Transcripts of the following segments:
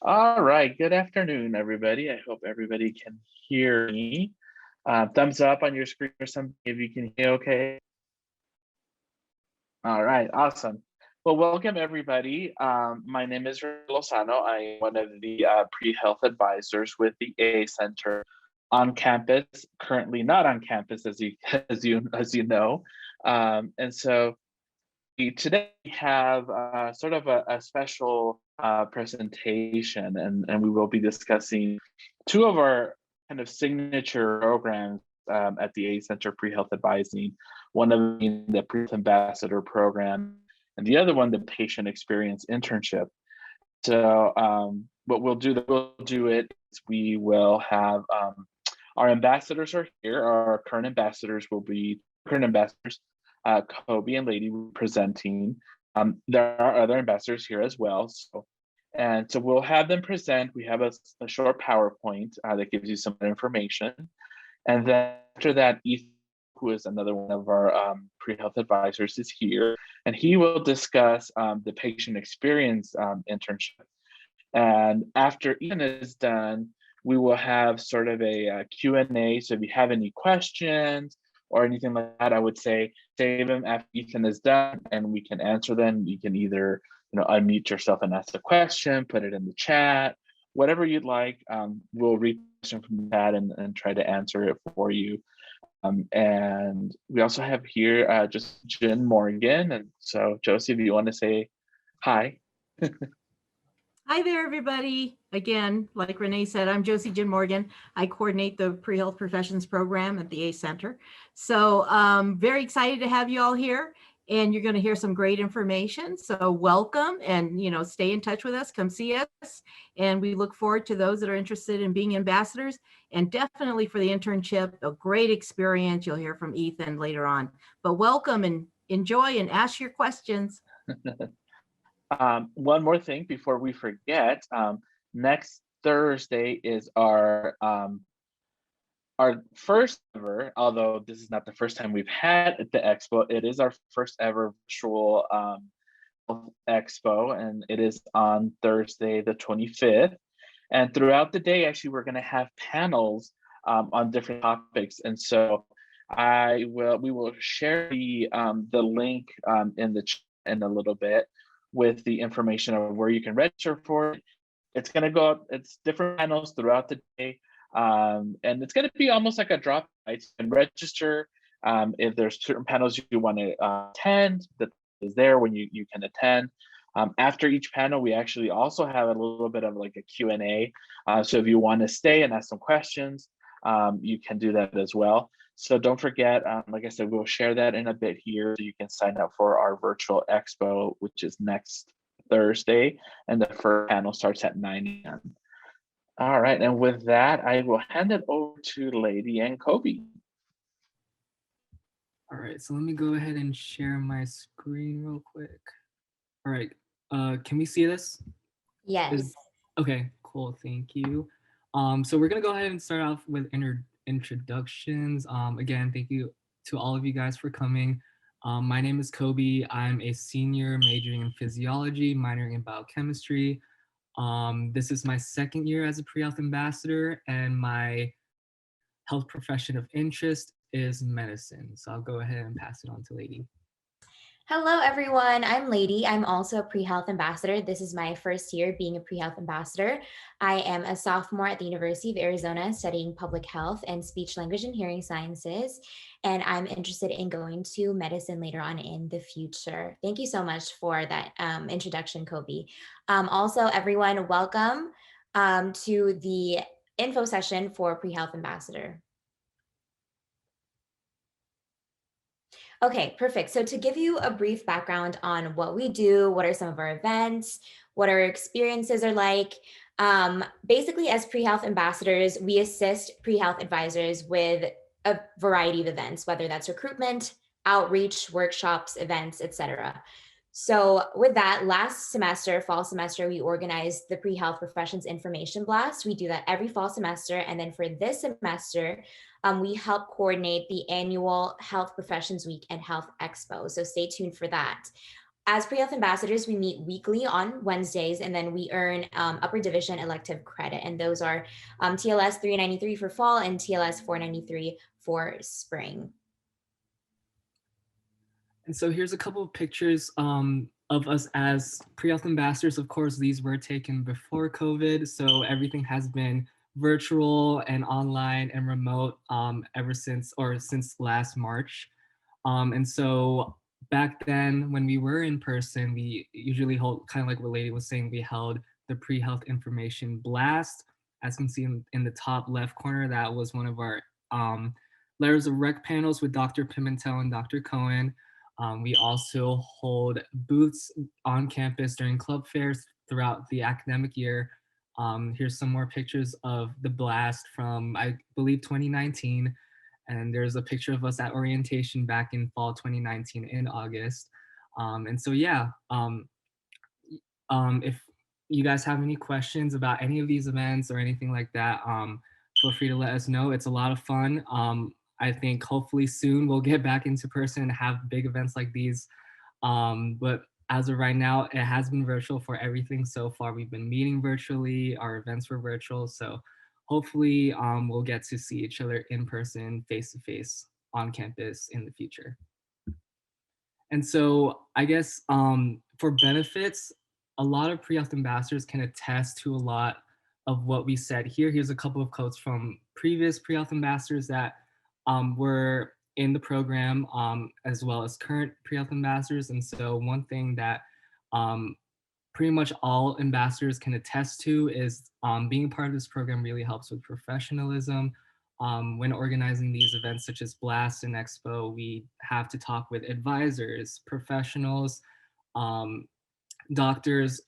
All right, good afternoon, everybody. I hope everybody can hear me. Thumbs up on your screen or something if you can hear okay. All right, awesome. Well, welcome everybody. My name is Rene Lozano. I am one of the pre-health advisors with the AA Center on campus, currently not on campus as you as you know. And so today we have sort of a special presentation, and we will be discussing two of our kind of signature programs at the A Center Pre-Health Advising, one of them being the Pre-Health Ambassador Program, and the other one, the Patient Experience Internship. So what we'll do it is we will have our ambassadors are here. Our current ambassadors will be current ambassadors Kobe and Lady presenting. There are other ambassadors here as well. So we'll have them present. We have a short PowerPoint that gives you some information. And then after that, Ethan, who is another one of our pre-health advisors, is here. And he will discuss the patient experience internship. And after Ethan is done, we will have sort of a Q&A. So if you have any questions or anything like that, I would say save them after Ethan is done and we can answer them. You can either unmute yourself and ask a question, put it in the chat, whatever you'd like. We'll read the question from the chat and try to answer it for you. And we also have here just Jen Morgan. And so Josie, if you want to say hi. Hi there, everybody. Again, like Renee said, I'm Josie Jen Morgan. I coordinate the Pre-Health Professions program at the A Center. So very excited to have you all here, and you're going to hear some great information. So welcome, and stay in touch with us. Come see us, and we look forward to those that are interested in being ambassadors, and definitely for the internship, a great experience. You'll hear from Ethan later on. But welcome and enjoy and ask your questions. One more thing before we forget, next Thursday is our first ever, although this is not the first time we've had at the Expo, it is our first ever virtual Expo, and it is on Thursday, the 25th. And throughout the day, actually, we're going to have panels on different topics. And so we will share the link in the chat in a little bit with the information of where you can register for it. It's going to go up, it's different panels throughout the day. And it's going to be almost like a drop, right? You can register if there's certain panels you want to attend, that is there when you can attend. After each panel, we actually also have a little bit of like a Q&A. So if you want to stay and ask some questions, you can do that as well. So don't forget, like I said, we'll share that in a bit here. So you can sign up for our virtual expo, which is next Thursday. And the first panel starts at 9 a.m. All right. And with that, I will hand it over to Lady and Kobe. All right. So let me go ahead and share my screen real quick. All right. Can we see this? Yes. Okay, cool. Thank you. So we're going to go ahead and start off with introductions. Again, thank you to all of you guys for coming. My name is Kobe. I'm a senior majoring in physiology, minoring in biochemistry. This is my second year as a pre-health ambassador, and my health profession of interest is medicine. So I'll go ahead and pass it on to Lady. Hello, everyone. I'm Lady. I'm also a pre-health ambassador. This is my first year being a pre-health ambassador. I am a sophomore at the University of Arizona studying public health and speech, language, and hearing sciences. And I'm interested in going to medicine later on in the future. Thank you so much for that introduction, Kobe. Also, everyone, welcome to the info session for pre-health ambassador. Okay, perfect. So to give you a brief background on what we do, what are some of our events, what our experiences are like. Basically, as pre-health ambassadors, we assist pre-health advisors with a variety of events, whether that's recruitment, outreach, workshops, events, etc. So with that, last semester, fall semester, we organized the Pre-Health Professions Information Blast. We do that every fall semester. And then for this semester, we help coordinate the annual Health Professions Week and Health Expo. So stay tuned for that. as pre-health ambassadors, we meet weekly on Wednesdays, and then we earn upper division elective credit. And those are TLS 393 for fall and TLS 493 for spring. And so here's a couple of pictures of us as pre-health ambassadors. Of course, these were taken before COVID, so everything has been virtual and online and remote ever since last March. And so back then, when we were in person, we usually hold, kind of like what Lady was saying, we held the pre-health information blast. As you can see in the top left corner, that was one of our letters of rec panels with Dr. Pimentel and Dr. Cohen. We also hold booths on campus during club fairs throughout the academic year. Here's some more pictures of the blast from, I believe, 2019. And there's a picture of us at orientation back in fall 2019 in August. And so, yeah, if you guys have any questions about any of these events or anything like that, feel free to let us know. It's a lot of fun. I think hopefully soon we'll get back into person and have big events like these. But as of right now, it has been virtual for everything so far. We've been meeting virtually, our events were virtual. So hopefully we'll get to see each other in person, face to face on campus in the future. And so I guess for benefits, a lot of pre-health ambassadors can attest to a lot of what we said here. Here's a couple of quotes from previous pre-health ambassadors that were in the program, as well as current pre-health ambassadors. And so one thing that pretty much all ambassadors can attest to is being a part of this program really helps with professionalism. When organizing these events such as Blast and Expo, we have to talk with advisors, professionals, doctors,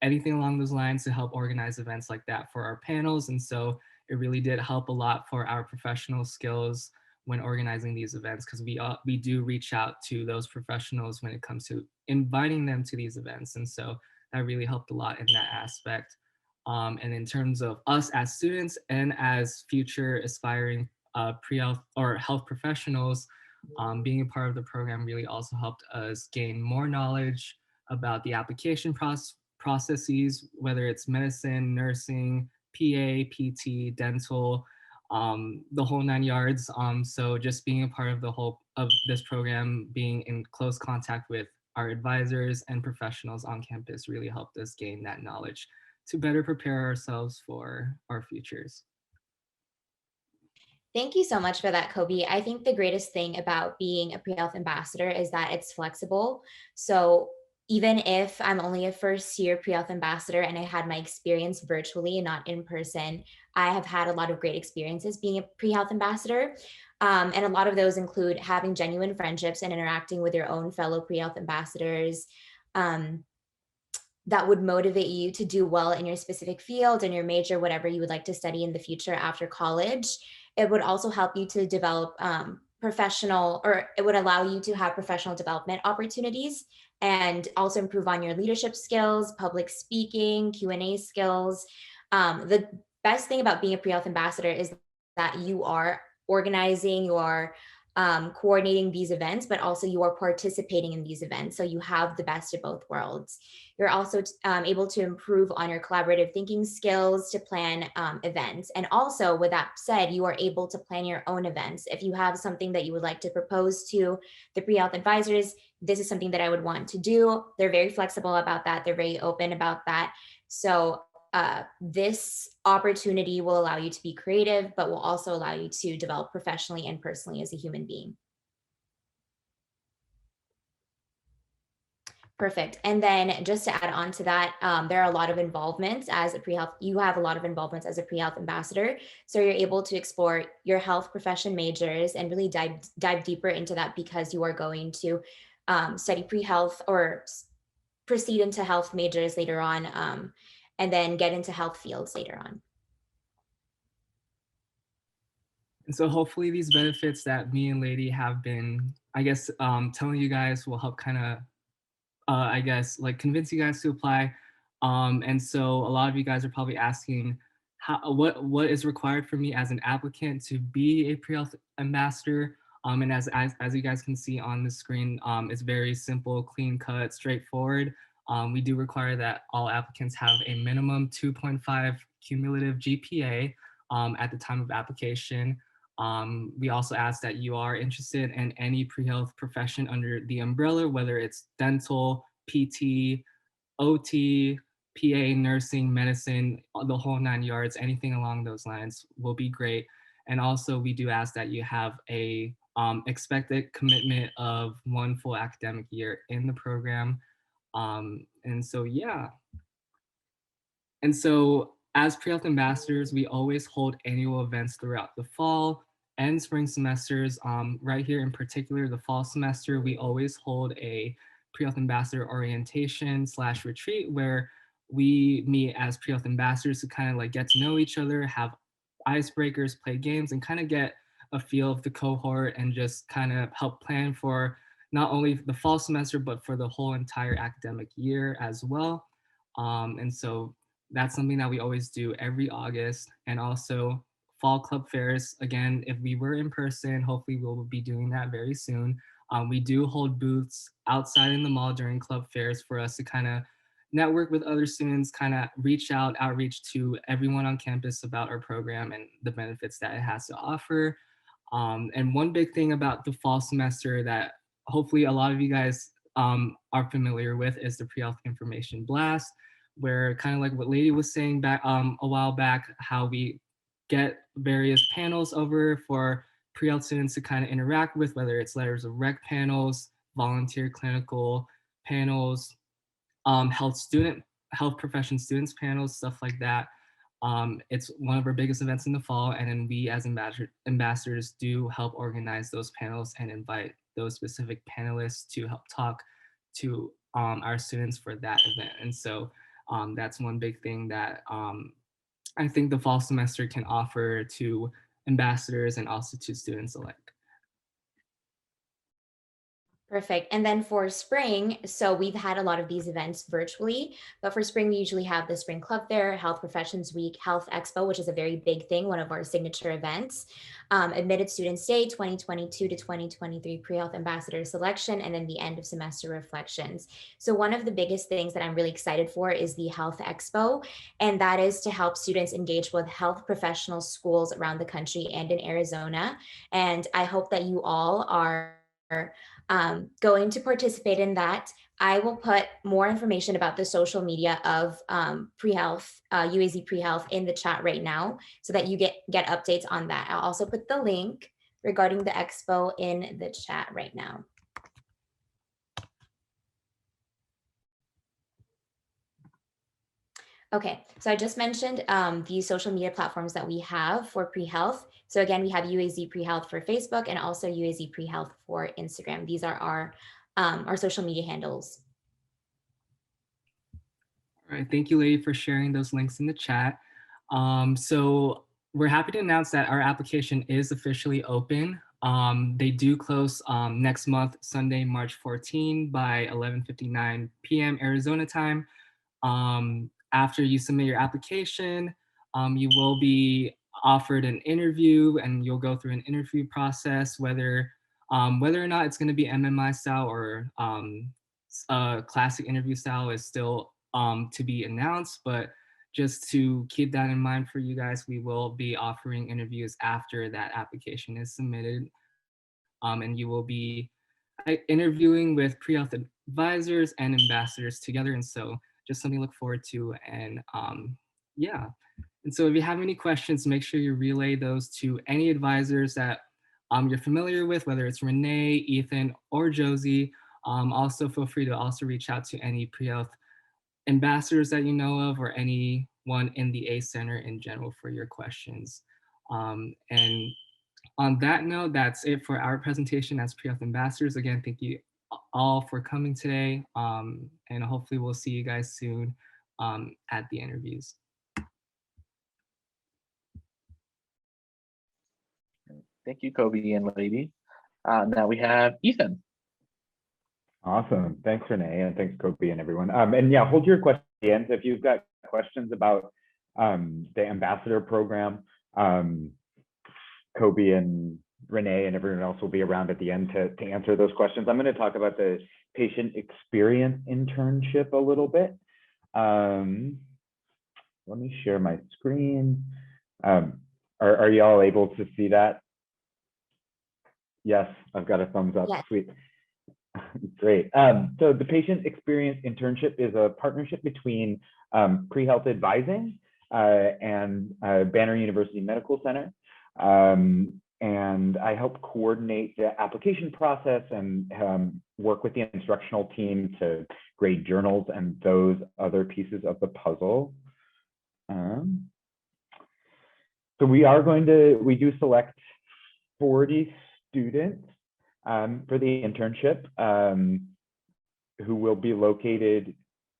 anything along those lines to help organize events like that for our panels. And so it really did help a lot for our professional skills when organizing these events, because we do reach out to those professionals when it comes to inviting them to these events. And so that really helped a lot in that aspect. And in terms of us as students and as future aspiring pre-health or health professionals, being a part of the program really also helped us gain more knowledge about the application processes, whether it's medicine, nursing, PA, PT, dental, the whole 9 yards. So just being a part of the whole of this program, being in close contact with our advisors and professionals on campus really helped us gain that knowledge to better prepare ourselves for our futures. Thank you so much for that, Kobe. I think the greatest thing about being a pre-health ambassador is that it's flexible. So even if I'm only a first year pre-health ambassador and I had my experience virtually and not in person, I have had a lot of great experiences being a pre-health ambassador. And a lot of those include having genuine friendships and interacting with your own fellow pre-health ambassadors. That would motivate you to do well in your specific field and your major, whatever you would like to study in the future after college. It would also help you to develop it would allow you to have professional development opportunities and also improve on your leadership skills, public speaking, Q&A skills. The best thing about being a pre-health ambassador is that you are organizing, you are coordinating these events, but also you are participating in these events. So you have the best of both worlds. You're also able to improve on your collaborative thinking skills to plan events. And also with that said, you are able to plan your own events. If you have something that you would like to propose to the pre-health advisors, this is something that I would want to do. They're very flexible about that. They're very open about that. So this opportunity will allow you to be creative, but will also allow you to develop professionally and personally as a human being. Perfect. And then just to add on to that, there are a lot of involvements as a pre-health, you have a lot of involvements as a pre-health ambassador. So you're able to explore your health profession majors and really dive deeper into that because you are going to study pre-health or proceed into health majors later on, and then get into health fields later on. And so hopefully these benefits that me and Lady have been, I guess, telling you guys will help kind of, I guess, like convince you guys to apply. And so a lot of you guys are probably asking, what is required for me as an applicant to be a pre-health ambassador? And as you guys can see on the screen, it's very simple, clean cut, straightforward. We do require that all applicants have a minimum 2.5 cumulative GPA at the time of application. We also ask that you are interested in any pre-health profession under the umbrella, whether it's dental, PT, OT, PA, nursing, medicine, the whole 9 yards, anything along those lines will be great. And also we do ask that you have a expected commitment of 1 full academic year in the program. And so, yeah. And so as pre-health ambassadors, we always hold annual events throughout the fall and spring semesters. Right here in particular, the fall semester, we always hold a pre-health ambassador orientation / retreat where we meet as pre-health ambassadors to kind of like get to know each other, have icebreakers, play games, and kind of get a feel of the cohort and just kind of help plan for not only the fall semester, but for the whole entire academic year as well. And so that's something that we always do every August. And also fall club fairs. Again, if we were in person, hopefully we'll be doing that very soon. We do hold booths outside in the mall during club fairs for us to kind of network with other students, kind of outreach to everyone on campus about our program and the benefits that it has to offer. And one big thing about the fall semester that hopefully a lot of you guys are familiar with is the pre-health information blast, where kind of like what Lady was saying back a while back, how we get various panels over for pre-health students to kind of interact with, whether it's letters of rec panels, volunteer clinical panels, health profession students panels, stuff like that. It's one of our biggest events in the fall, and then we as ambassadors do help organize those panels and invite those specific panelists to help talk to our students for that event. And so that's one big thing that I think the fall semester can offer to ambassadors and also to students alike. Perfect. And then for spring, so we've had a lot of these events virtually, but for spring, we usually have the Spring Club Fair, Health Professions Week, Health Expo, which is a very big thing, one of our signature events, Admitted Students Day 2022 to 2023 Pre-Health Ambassador Selection, and then the end of semester reflections. So one of the biggest things that I'm really excited for is the Health Expo, and that is to help students engage with health professional schools around the country and in Arizona. And I hope that you all are going to participate in that. I will put more information about the social media of pre-health, UAZ pre-health in the chat right now so that you get updates on that. I'll also put the link regarding the expo in the chat right now. Okay, so I just mentioned the social media platforms that we have for pre-health. So again, we have UAZ pre-health for Facebook and also UAZ pre-health for Instagram. These are our social media handles. All right, thank you, Lady, for sharing those links in the chat. So we're happy to announce that our application is officially open. They do close next month, Sunday, March 14 by 11:59 p.m. Arizona time. After you submit your application, you will be offered an interview and you'll go through an interview process, whether or not it's going to be MMI style or classic interview style is still to be announced. But just to keep that in mind for you guys, we will be offering interviews after that application is submitted. And you will be interviewing with pre-health advisors and ambassadors together. And so just something to look forward to. And yeah. And so if you have any questions, make sure you relay those to any advisors that you're familiar with, whether it's Renee, Ethan, or Josie. Also feel free to also reach out to any pre-health ambassadors that you know of or anyone in the A Center in general for your questions. And on that note, that's it for our presentation as pre-health ambassadors. Again, thank you all for coming today. And hopefully we'll see you guys soon at the interviews. Thank you, Kobe and Lady. Now we have Ethan. Awesome. Thanks, Renee, and thanks, Kobe and everyone. And yeah, hold your questions at the end. If you've got questions about the ambassador program, Kobe and Renee and everyone else will be around at the end to answer those questions. I'm going to talk about the patient experience internship a little bit. Let me share my screen. Are y'all able to see that? Yes, I've got a thumbs up. Yes. Sweet. Great. So the patient experience internship is a partnership between Pre-Health Advising and Banner University Medical Center. And I help coordinate the application process and work with the instructional team to grade journals and those other pieces of the puzzle. So we do select 40 students for the internship who will be located,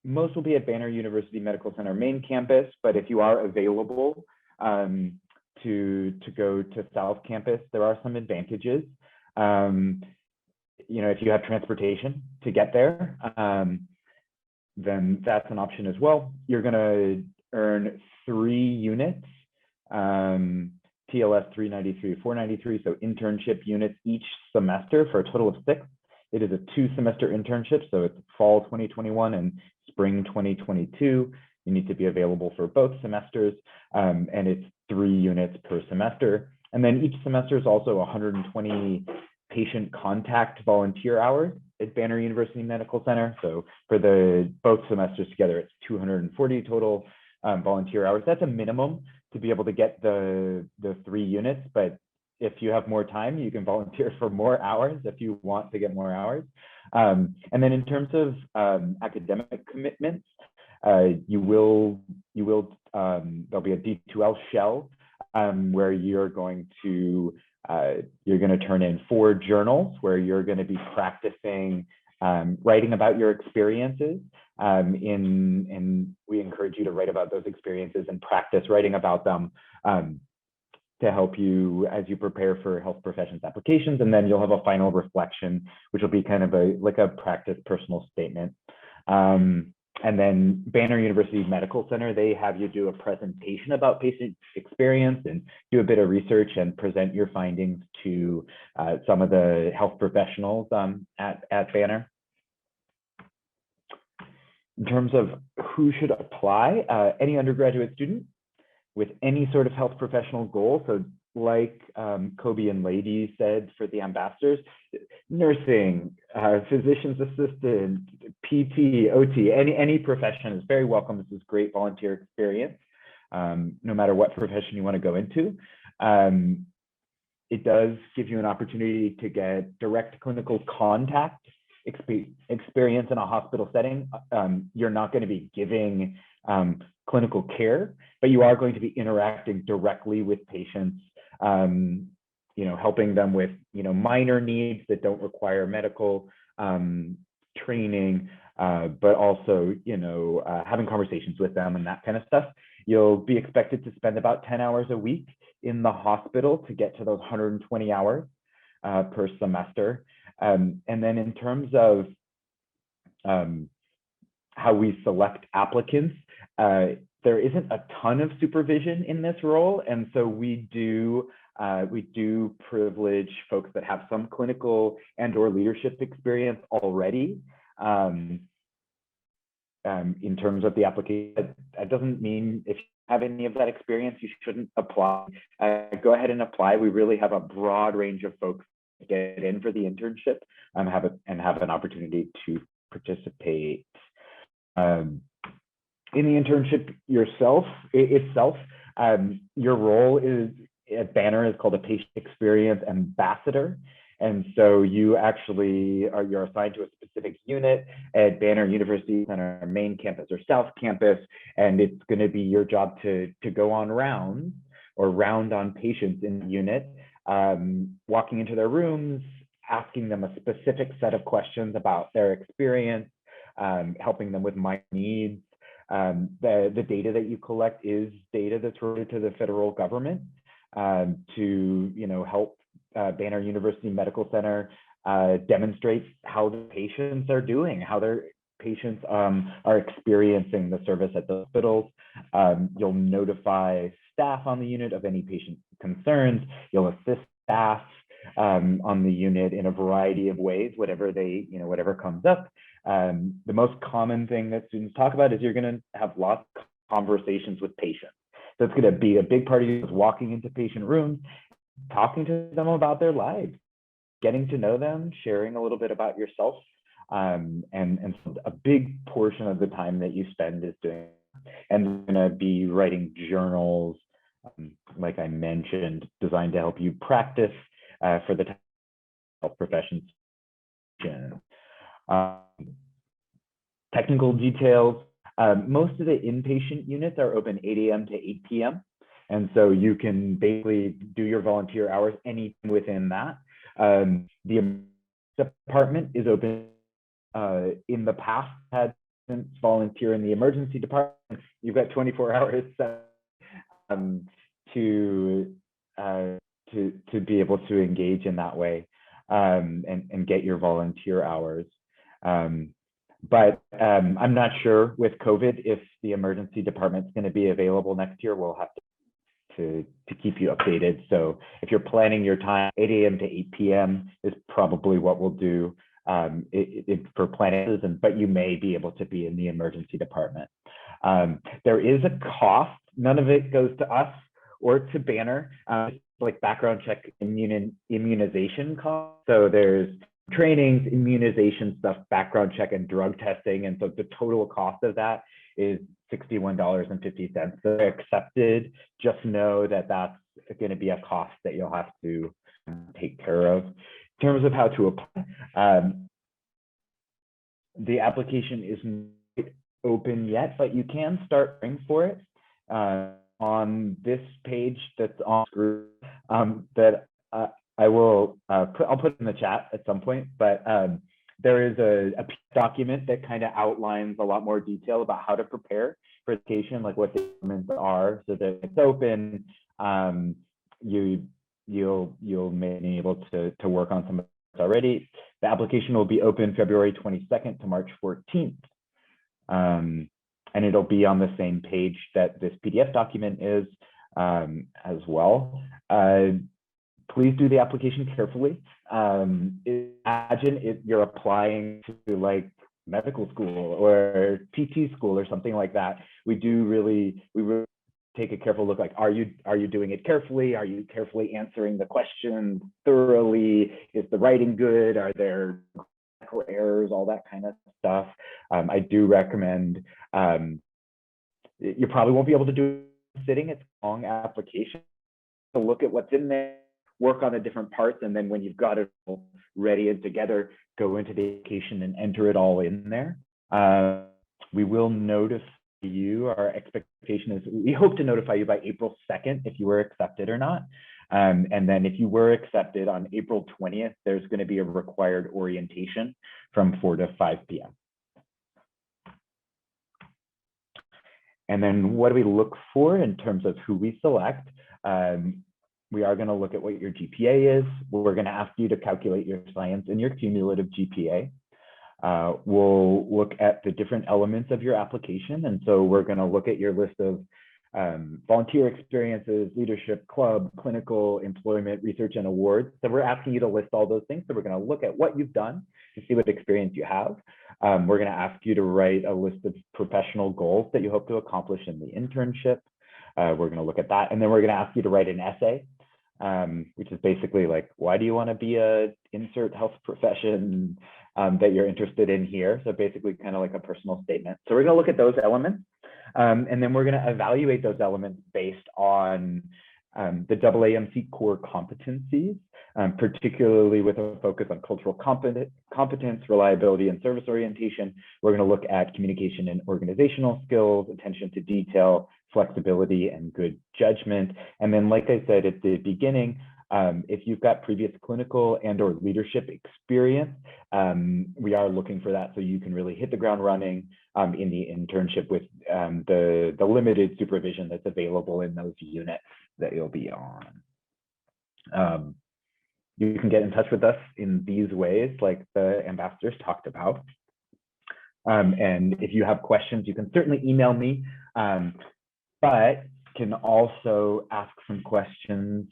most will be at Banner University Medical Center main campus, but if you are available to go to South Campus, there are some advantages. If you have transportation to get there, then that's an option as well. You're gonna earn 3 units, TLS 393, 493, so internship units each semester for a total of 6. It is a 2-semester internship, so it's fall 2021 and spring 2022. You need to be available for both semesters, and it's 3 units per semester. And then each semester is also 120 patient contact volunteer hours at Banner University Medical Center. So for both semesters together, it's 240 total volunteer hours. That's a minimum to be able to get the 3 units, but if you have more time, you can volunteer for more hours if you want to get more hours. And then in terms of academic commitments, there'll be a D2L shell where you're going to turn in 4 journals where you're going to be practicing writing about your experiences. And we encourage you to write about those experiences and practice writing about them to help you as you prepare for health professions applications. And then you'll have a final reflection, which will be kind of like a practice personal statement. And then Banner University Medical Center, they have you do a presentation about patient experience and do a bit of research and present your findings to some of the health professionals at Banner. In terms of who should apply, any undergraduate student with any sort of health professional goal. So like Kobe and Lady said for the ambassadors, nursing, physician's assistant, PT, OT, any profession is very welcome. This is great volunteer experience, no matter what profession you want to go into. It does give you an opportunity to get direct clinical contact experience in a hospital setting. You're not going to be giving clinical care, but you are going to be interacting directly with patients, helping them with minor needs that don't require medical training, but also having conversations with them and that kind of stuff. You'll be expected to spend about 10 hours a week in the hospital to get to those 120 hours per semester. And then in terms of how we select applicants, there isn't a ton of supervision in this role, and so we do privilege folks that have some clinical and/or leadership experience already. In terms of the application, that doesn't mean if you have any of that experience, you shouldn't apply. Go ahead and apply. We really have a broad range of folks to get in for the internship and have an opportunity to participate. In the internship itself, your role at Banner is called a patient experience ambassador. And so you're assigned to a specific unit at Banner University Center main campus or South Campus. And it's going to be your job to go on rounds or round on patients in the unit, walking into their rooms, asking them a specific set of questions about their experience, helping them with my needs. The data that you collect is data that's related to the federal government to help Banner University Medical Center demonstrate how the patients are doing, how their patients are experiencing the service at the hospitals. You'll notify staff on the unit of any patient concerns. You'll assist staff on the unit in a variety of ways, whatever comes up. The most common thing that students talk about is you're going to have lots of conversations with patients. So it's going to be a big part of you is walking into patient rooms, talking to them about their lives, getting to know them, sharing a little bit about yourself. And so a big portion of the time that you spend is doing, and going to be writing journals, like I mentioned, designed to help you practice for the health professions. Technical details. Most of the inpatient units are open 8 a.m. to 8 p.m. And so you can basically do your volunteer hours anything within that. The department is open. In the past, had volunteer in the emergency department. You've got 24 hours to be able to engage in that way and get your volunteer hours. But I'm not sure with COVID if the emergency department is going to be available next year. We'll have to keep you updated. So if you're planning your time, 8 a.m. to 8 p.m. is probably what we'll do for planning, but you may be able to be in the emergency department. There is a cost. None of it goes to us or to Banner, like background check, immunization costs. So there's trainings, immunization stuff, background check, and drug testing. And so the total cost of that is $61.50. So they're accepted. Just know that that's going to be a cost that you'll have to take care of. In terms of how to apply, the application isn't open yet, but you can start praying for it on this page that's on screen that I'll put in the chat at some point, but there is a document that kind of outlines a lot more detail about how to prepare for education, like what the documents are, so that it's open. You'll be able to work on some of this already. The application will be open February 22nd to March 14th. And it'll be on the same page that this PDF document is as well. Please do the application carefully. Imagine if you're applying to like medical school or PT school or something like that. We really take a careful look, like, are you doing it carefully? Are you carefully answering the questions thoroughly? Is the writing good? Are there errors, all that kind of stuff? I do recommend, you probably won't be able to do it sitting. It's a long application. So look at what's in there, work on the different parts, and then when you've got it all ready and together, go into the application and enter it all in there. We will notify you. Our expectation is we hope to notify you by April 2nd if you were accepted or not. And then if you were accepted on April 20th, there's going to be a required orientation from 4 to 5 p.m. And then what do we look for in terms of who we select? We are going to look at what your GPA is. We're going to ask you to calculate your science and your cumulative GPA. We'll look at the different elements of your application. And so we're going to look at your list of volunteer experiences, leadership, club, clinical, employment, research, and awards. So we're asking you to list all those things. So we're going to look at what you've done to see what experience you have. We're going to ask you to write a list of professional goals that you hope to accomplish in the internship. We're going to look at that. And then we're going to ask you to write an essay, which is basically like, why do you want to be a insert health profession that you're interested in here? So basically kind of like a personal statement. So we're going to look at those elements. And then we're going to evaluate those elements based on the AAMC core competencies, particularly with a focus on cultural competence, reliability, and service orientation. We're going to look at communication and organizational skills, attention to detail, flexibility, and good judgment. And then, like I said at the beginning, if you've got previous clinical and/or leadership experience, we are looking for that so you can really hit the ground running in the internship with the limited supervision that's available in those units that you'll be on. You can get in touch with us in these ways, like the ambassadors talked about. And if you have questions, you can certainly email me, but can also ask some questions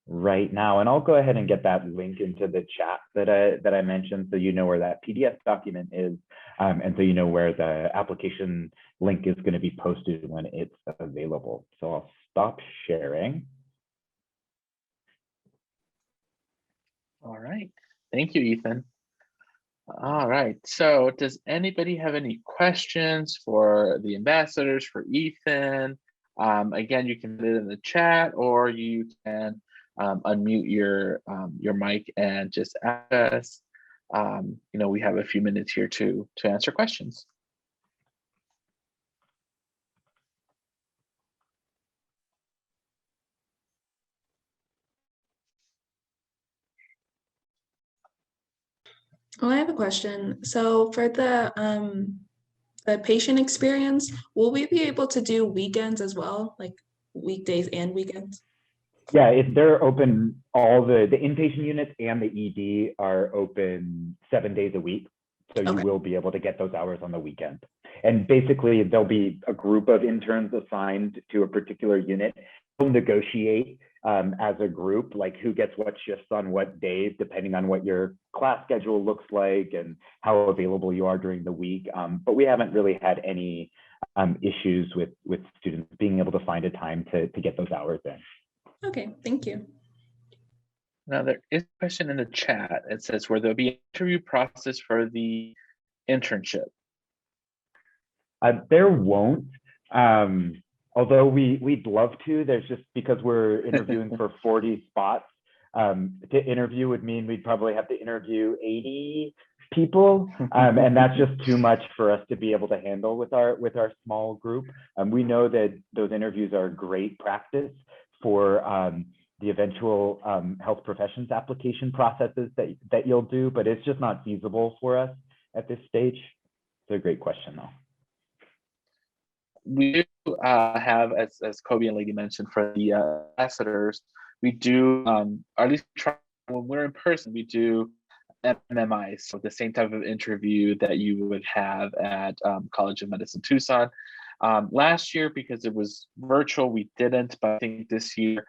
right now. And I'll go ahead and get that link into the chat that I mentioned, so you know where that PDF document is, and so you know where the application link is going to be posted when it's available. So I'll stop sharing. All right. Thank you, Ethan. All right. So does anybody have any questions for the ambassadors, for Ethan? Again, you can put it in the chat, or you can unmute your mic and just ask us. We have a few minutes here to answer questions. Oh, I have a question. So for the patient experience, will we be able to do weekends as well, like weekdays and weekends? Yeah, if they're open, all the inpatient units and the ED are open 7 days a week. So you Okay. will be able to get those hours on the weekend. And basically there'll be a group of interns assigned to a particular unit. We'll negotiate as a group, like who gets what shifts on what days, depending on what your class schedule looks like and how available you are during the week. But we haven't really had any issues with students being able to find a time to get those hours in. Okay, thank you. Now there is a question in the chat. It says, will there be an interview process for the internship? There won't, although we'd love to. There's just, because we're interviewing for 40 spots, to interview would mean we'd probably have to interview 80 people, and that's just too much for us to be able to handle with our small group. We know that those interviews are great practice for the eventual health professions application processes that you'll do, but it's just not feasible for us at this stage. It's a great question, though. We do have, as Kobe and Lady mentioned, for the ambassadors, we do, or at least try, when we're in person, we do MMIs, so the same type of interview that you would have at College of Medicine Tucson. Last year, because it was virtual, we didn't, but I think this year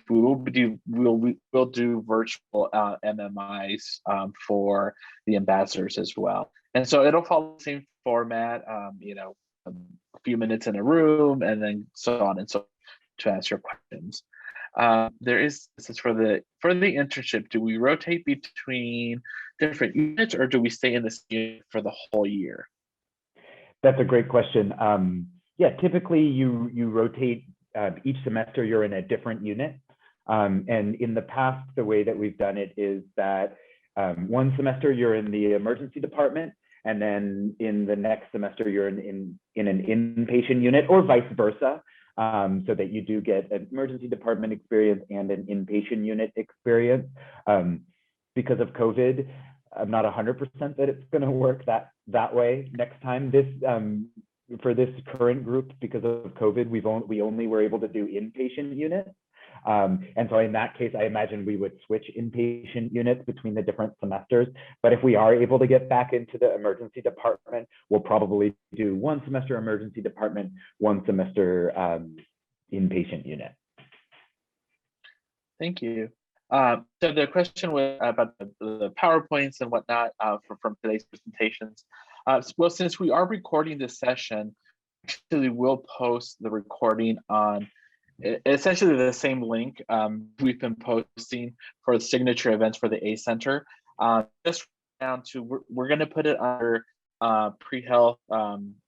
we'll do virtual MMIs for the ambassadors as well. And so it'll follow the same format, a few minutes in a room, and then so on and so on to answer questions. This is for the internship. Do we rotate between different units, or do we stay in this unit for the whole year? That's a great question. Yeah, typically you rotate each semester. You're in a different unit, and in the past, the way that we've done it is that one semester you're in the emergency department, and then in the next semester you're in an inpatient unit, or vice versa, so that you do get an emergency department experience and an inpatient unit experience. Because of COVID, I'm not 100% that it's going to work that way next time. For this current group, because of COVID, we only were able to do inpatient units. And so in that case, I imagine we would switch inpatient units between the different semesters. But if we are able to get back into the emergency department, we'll probably do one semester emergency department, one semester inpatient unit. Thank you. So the question was about the PowerPoints and whatnot from today's presentations. Well, since we are recording this session, actually we'll post the recording on essentially the same link we've been posting for the signature events for the A Center. Just down to, we're going to put it under pre-health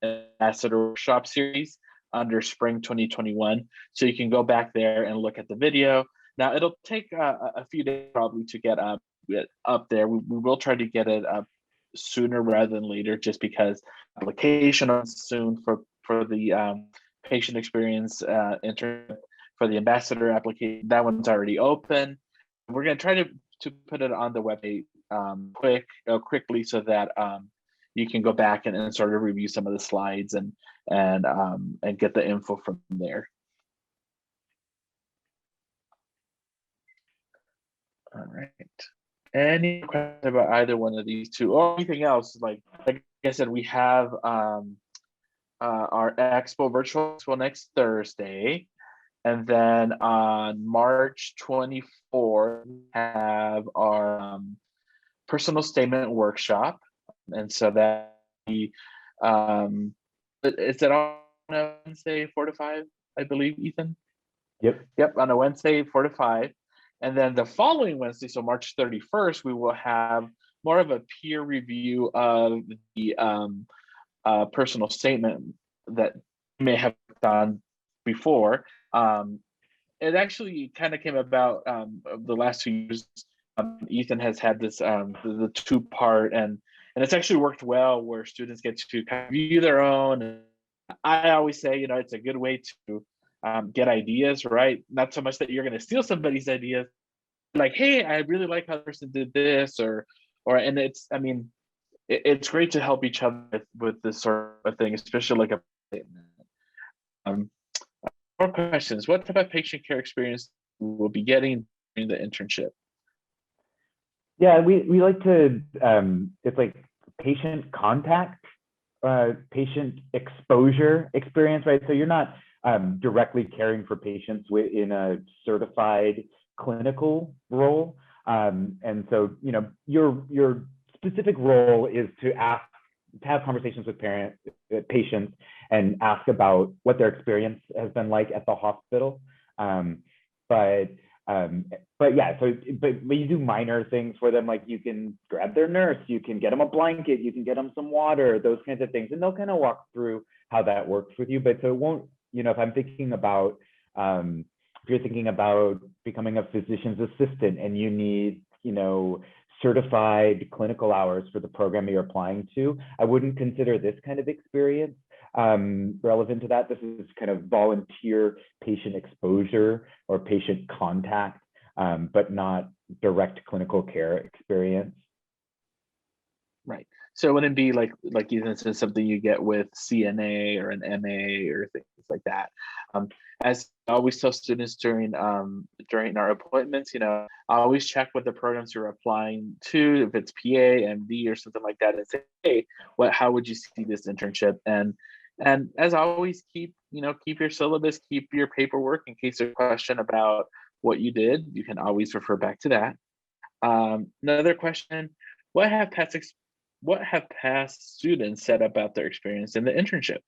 ambassador workshop series under spring 2021. So you can go back there and look at the video. Now it'll take a few days probably to get up there. We will try to get it up sooner rather than later, just because application is soon for the patient experience intern, for the ambassador application. That one's already open. We're going to try to put it on the website quickly, so that you can go back and sort of review some of the slides and get the info from there. All right. Any questions about either one of these two, or anything else? Like I said, we have our Expo virtual Expo next Thursday, And then on March 24th, we have our personal statement workshop. And so that is it on a Wednesday 4 to 5, I believe, Ethan? Yep, on a Wednesday 4 to 5. And then the following Wednesday, so March 31st, we will have more of a peer review of the personal statement that you may have done before. It actually kind of came about the last 2 years. Ethan has had this the two-part, and it's actually worked well where students get to kind of view their own. I always say, it's a good way to get ideas, right? Not so much that you're going to steal somebody's ideas, like, hey, I really like how the person did this, and it's, I mean, it's great to help each other with this sort of thing, especially like a statement. More questions. What type of patient care experience we'll be getting during the internship? Yeah, we like to, it's like patient contact, patient exposure experience, right? So you're not directly caring for patients in a certified clinical role. And so, your specific role is to have conversations with patients and ask about what their experience has been like at the hospital. But yeah, but you do minor things for them, like you can grab their nurse, you can get them a blanket, you can get them some water, those kinds of things, and they'll kind of walk through how that works with you. But so it won't, if I'm thinking about, if you're thinking about becoming a physician's assistant and you need, certified clinical hours for the program you're applying to, I wouldn't consider this kind of experience relevant to that. This is kind of volunteer patient exposure or patient contact, but not direct clinical care experience. Right. So it wouldn't be like Ethan said, something you get with CNA or an MA or things like that. As I always tell students during our appointments, I always check with the programs you're applying to, if it's PA, MD, or something like that, and say, hey, how would you see this internship? And as always, keep your syllabus, keep your paperwork in case there's a question about what you did. You can always refer back to that. Another question: What have past students said about their experience in the internship?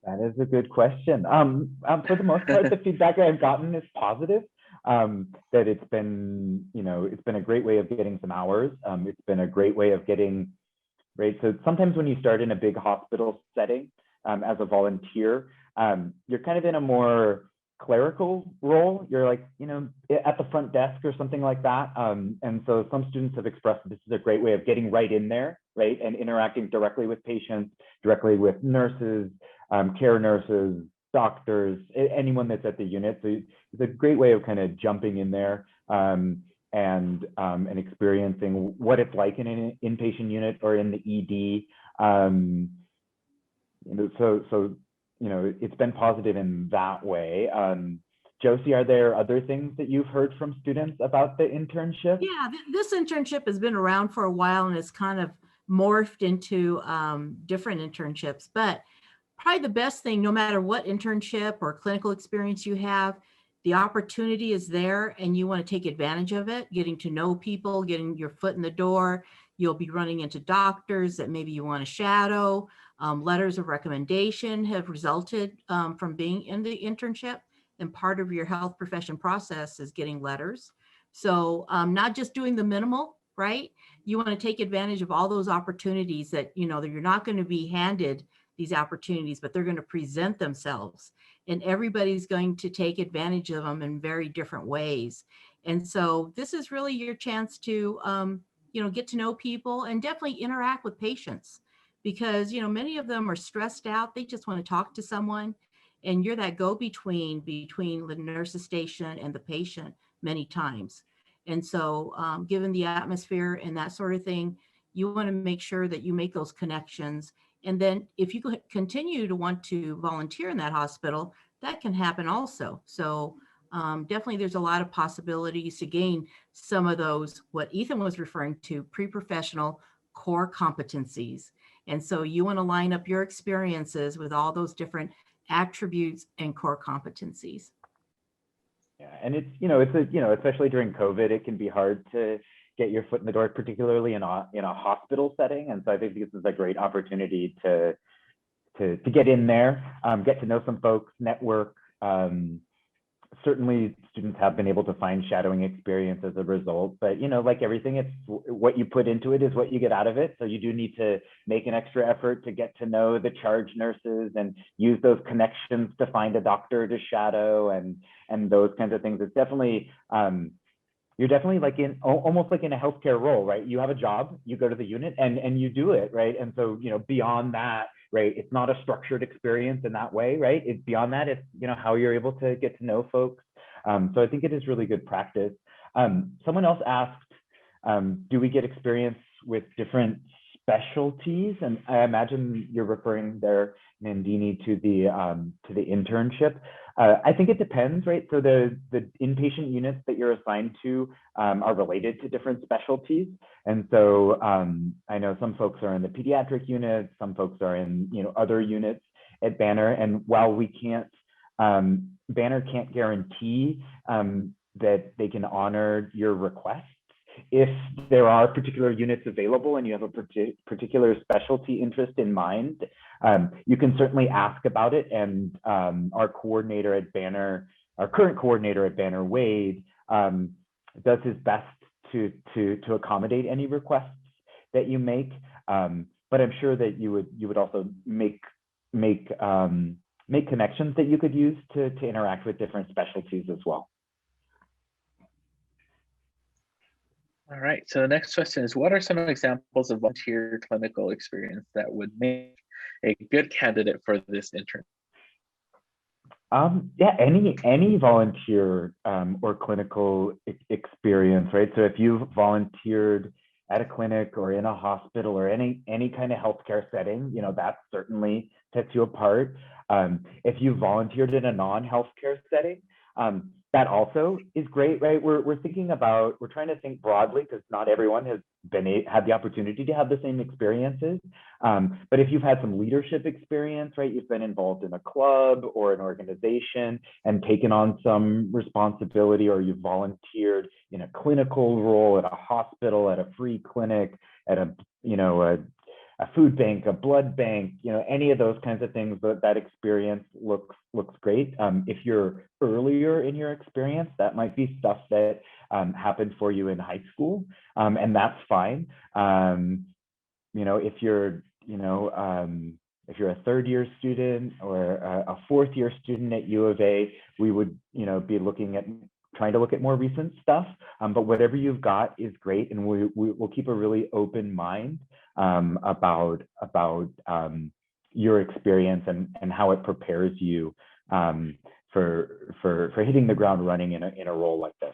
That is a good question. For the most part, the feedback I've gotten is positive. That it's been a great way of getting some hours. It's been a great way of getting, right? So sometimes when you start in a big hospital setting as a volunteer, you're kind of in a more clerical role. You're like, at the front desk or something like that. And so some students have expressed that this is a great way of getting right in there, right? And interacting directly with patients, directly with nurses, care nurses, doctors, anyone that's at the unit. So it's a great way of kind of jumping in there and experiencing what it's like in an inpatient unit or in the ED. So it's been positive in that way. Josie, are there other things that you've heard from students about the internship? Yeah, this internship has been around for a while and it's kind of morphed into different internships. But probably the best thing, no matter what internship or clinical experience you have, the opportunity is there and you want to take advantage of it, getting to know people, getting your foot in the door. You'll be running into doctors that maybe you want to shadow. Letters of recommendation have resulted from being in the internship, and part of your health profession process is getting letters. So not just doing the minimal, right? You want to take advantage of all those opportunities that, that you're not going to be handed these opportunities, but they're going to present themselves, and everybody's going to take advantage of them in very different ways. And so this is really your chance to, get to know people and definitely interact with patients, because, many of them are stressed out. They just want to talk to someone, and you're that go-between between the nurse's station and the patient many times. And so given the atmosphere and that sort of thing, you want to make sure that you make those connections. And then if you continue to want to volunteer in that hospital, that can happen also. So definitely there's a lot of possibilities to gain some of those, what Ethan was referring to, pre-professional core competencies. And so you want to line up your experiences with all those different attributes and core competencies. Yeah, and especially during COVID, it can be hard to get your foot in the door, particularly in a hospital setting. And so I think this is a great opportunity to get in there, get to know some folks, network. Certainly students have been able to find shadowing experience as a result, but like everything, it's what you put into it is what you get out of it. So you do need to make an extra effort to get to know the charge nurses and use those connections to find a doctor to shadow and those kinds of things. It's definitely, you're definitely like almost like in a healthcare role, right? You have a job, you go to the unit and you do it, right? And so, beyond that, right, it's not a structured experience in that way, right? It's beyond that, it's, how you're able to get to know folks. So I think it is really good practice. Someone else asked, do we get experience with different specialties? And I imagine you're referring there, Nandini, to the internship. I think it depends, right? So the inpatient units that you're assigned to are related to different specialties. And so I know some folks are in the pediatric unit, some folks are in other units at Banner. And while we can't, Banner can't guarantee that they can honor your requests, if there are particular units available and you have a particular specialty interest in mind, you can certainly ask about it. And our coordinator at Banner, our current coordinator at Banner, Wade, does his best to accommodate any requests that you make. But I'm sure that you would also make connections that you could use to interact with different specialties as well. All right, so the next question is, what are some examples of volunteer clinical experience that would make a good candidate for this intern? Yeah, any volunteer or clinical experience, right? So if you've volunteered at a clinic or in a hospital or any kind of healthcare setting, that certainly sets you apart. If you volunteered in a non-healthcare setting, that also is great, right? We're trying to think broadly because not everyone has had the opportunity to have the same experiences. But if you've had some leadership experience, right, you've been involved in a club or an organization and taken on some responsibility, or you've volunteered in a clinical role at a hospital, at a free clinic, at a food bank, a blood bank, any of those kinds of things, that experience looks great. If you're earlier in your experience, that might be stuff that happened for you in high school, and that's fine. If you're a third-year student or a fourth-year student at U of A, we would be trying to look at more recent stuff. But whatever you've got is great, and we'll keep a really open mind about your experience and how it prepares you for hitting the ground running in a role like this.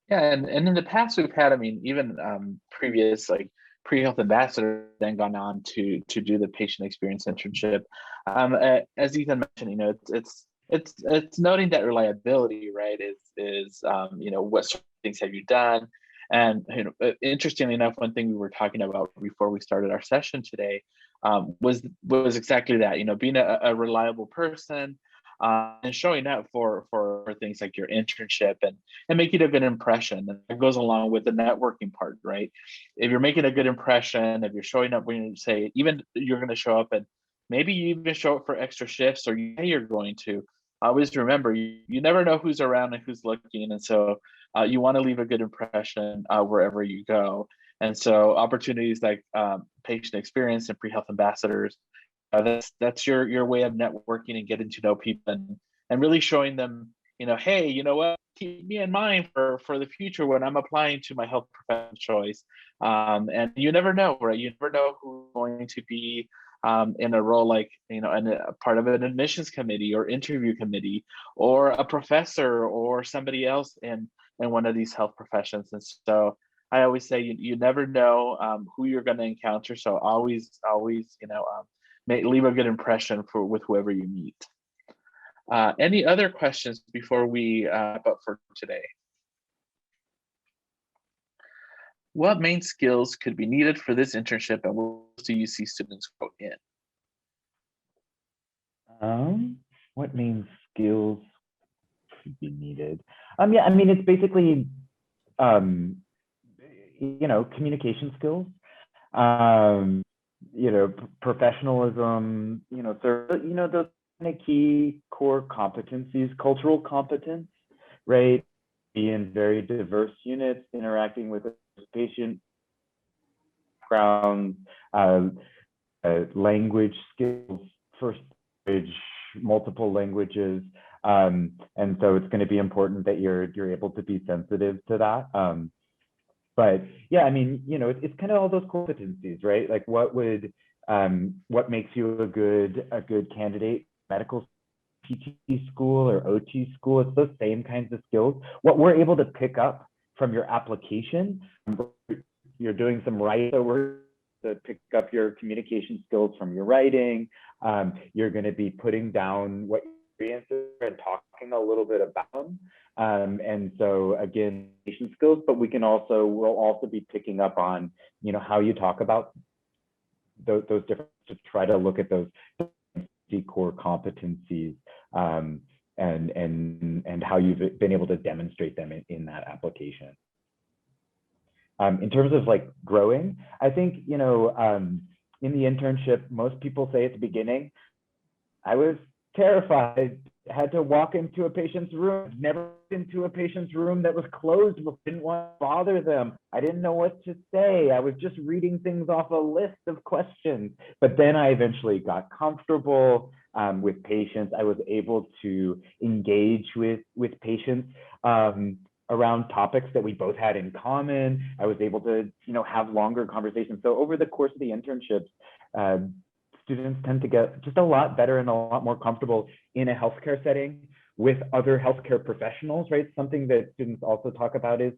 Yeah, and in the past we've had, even previous pre-health ambassador then gone on to do the patient experience internship. As Ethan mentioned, it's noting that reliability, right, is what sort of things have you done. And interestingly enough, one thing we were talking about before we started our session today was exactly that, being a reliable person and showing up for things like your internship and making a good impression. And that goes along with the networking part, right? If you're making a good impression, if you're showing up when you say, even you're going to show up, and maybe you even show up for extra shifts, or you're going to, always remember, you never know who's around and who's looking. And so you want to leave a good impression wherever you go. And so opportunities like patient experience and pre-health ambassadors, that's your way of networking and getting to know people and really showing them, hey, you know what, keep me in mind for the future when I'm applying to my health profession choice. And you never know, right? You never know who's going to be in a role like, and a part of an admissions committee or interview committee, or a professor or somebody else in one of these health professions. And so I always say you never know who you're going to encounter. So always, leave a good impression with whoever you meet. Any other questions before we wrap up for today? What main skills could be needed for this internship, and what do you see students grow in? What main skills should be needed? Yeah, I mean, it's basically, communication skills, professionalism, those kind of key core competencies, cultural competence, right? Be in very diverse units, interacting with patient backgrounds, language skills, first language, multiple languages. And so it's going to be important that you're able to be sensitive to that. But yeah, I mean, it's kind of all those competencies, right? Like what makes you a good candidate, medical PT school or OT school? It's those same kinds of skills. What we're able to pick up from your application, you're doing some writing, so we're to pick up your communication skills from your writing. You're going to be putting down what your experiences are and talking a little bit about them. And so again, communication skills, but we'll also be picking up on, how you talk about those different, to try to look at those core competencies, and how you've been able to demonstrate them in that application. In terms of like growing, I think, in the internship, most people say at the beginning, I was terrified, had to walk into a patient's room, never into a patient's room that was closed, didn't want to bother them. I didn't know what to say. I was just reading things off a list of questions. But then I eventually got comfortable with patients. I was able to engage with patients around topics that we both had in common. I was able to, have longer conversations. So over the course of the internships, students tend to get just a lot better and a lot more comfortable in a healthcare setting with other healthcare professionals, right? Something that students also talk about is,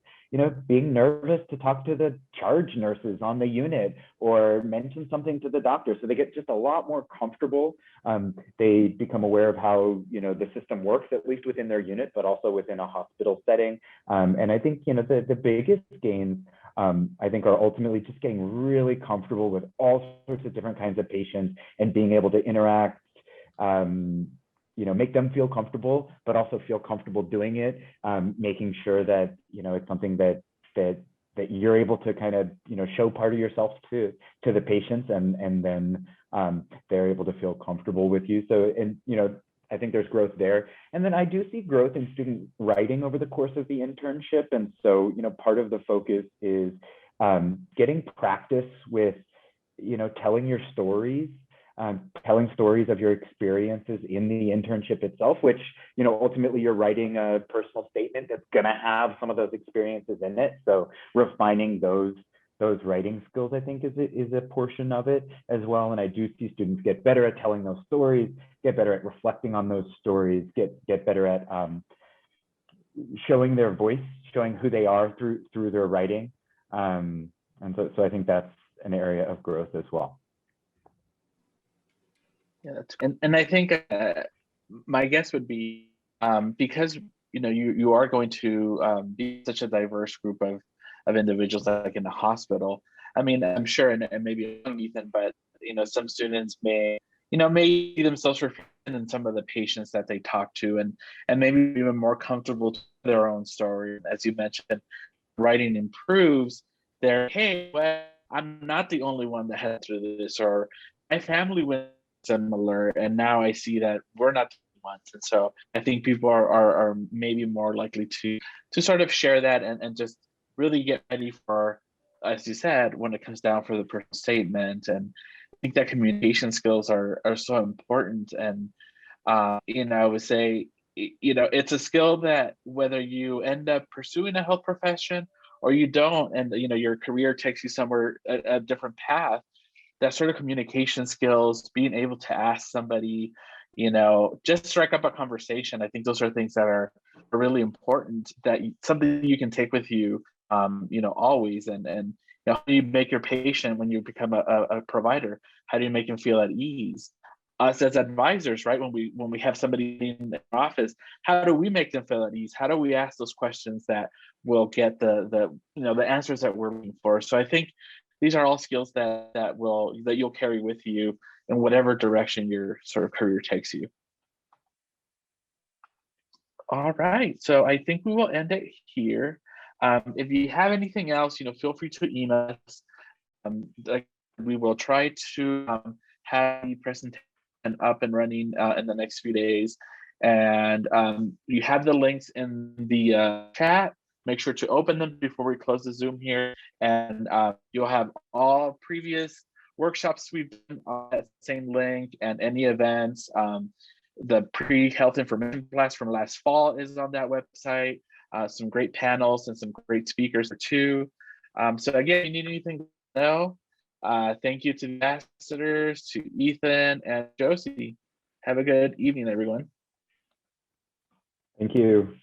being nervous to talk to the charge nurses on the unit or mention something to the doctor. So they get just a lot more comfortable. They become aware of how, the system works, at least within their unit, but also within a hospital setting. And I think, the biggest gains, I think, are ultimately just getting really comfortable with all sorts of different kinds of patients and being able to interact, make them feel comfortable, but also feel comfortable doing it, making sure that, it's something that you're able to kind of, show part of yourself to the patients, and then they're able to feel comfortable with you. So, and, I think there's growth there. And then I do see growth in student writing over the course of the internship. And so, part of the focus is getting practice with, telling your stories, telling stories of your experiences in the internship itself, which, ultimately you're writing a personal statement that's going to have some of those experiences in it. So refining those writing skills, I think, is a portion of it as well. And I do see students get better at telling those stories, get better at reflecting on those stories, get better at showing their voice, showing who they are through their writing. And so I think that's an area of growth as well. Yeah, and I think my guess would be, because you are going to be such a diverse group of individuals, like in the hospital. I mean, I'm sure, and maybe Ethan, but some students may see themselves reflected in some of the patients that they talk to, and maybe even more comfortable to their own story. As you mentioned, writing improves their, hey, well, I'm not the only one that had through this, or my family went similar, and now I see that we're not the ones. And so I think people are maybe more likely to sort of share that and just really get ready for, as you said, when it comes down for the personal statement. And I think that communication skills are so important. And I would say, it's a skill that whether you end up pursuing a health profession or you don't, and your career takes you somewhere a different path, that sort of communication skills, being able to ask somebody, just strike up a conversation. I think those are things that are really important, that something you can take with you, always. And how do you make your patient, when you become a provider, how do you make them feel at ease? Us as advisors, right? When we have somebody in the office, how do we make them feel at ease? How do we ask those questions that will get the answers that we're looking for? So I think these are all skills that you'll carry with you, in whatever direction your sort of career takes you. All right, so I think we will end it here. If you have anything else, feel free to email us. We will try to have the presentation up and running in the next few days. And you have the links in the chat. Make sure to open them before we close the Zoom here. And you'll have all previous workshops we've done on that same link, and any events. The pre-health information class from last fall is on that website. Some great panels and some great speakers too. So again, if you need anything to know, thank you to the ambassadors, to Ethan and Josie. Have a good evening, everyone. Thank you.